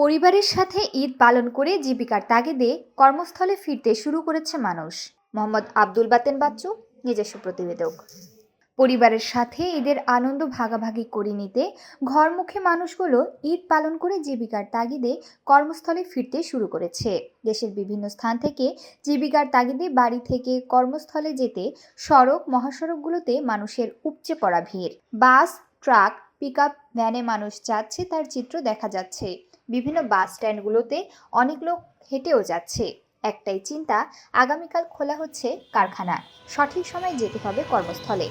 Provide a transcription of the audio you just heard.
পরিবারের সাথে ঈদ পালন করে জীবিকার তাগিদে কর্মস্থলে ফিরতে শুরু করেছে মানুষ। মোহাম্মদ আব্দুল বাতেন বাচ্চু, নিজস্ব প্রতিবেদক। পরিবারের সাথে ঈদের আনন্দ ভাগাভাগি করে নিতে ঘরমুখী মানুষগুলো ঈদ পালন করে জীবিকার তাগিদে কর্মস্থলে ফিরতে শুরু করেছে। দেশের বিভিন্ন স্থান থেকে জীবিকার তাগিদে বাড়ি থেকে কর্মস্থলে যেতে সড়ক মহাসড়কগুলোতে মানুষের উপচে পড়া ভিড়। বাস, ট্রাক, পিকআপ ভ্যানে মানুষ যাচ্ছে, তার চিত্র দেখা যাচ্ছে। বিভিন্ন বাস স্ট্যান্ডগুলোতে অনেক লোক হেঁটেও যাচ্ছে। একটাই চিন্তা, আগামীকাল খোলা হচ্ছে কারখানা, সঠিক সময় যেতে হবে কর্মস্থলে।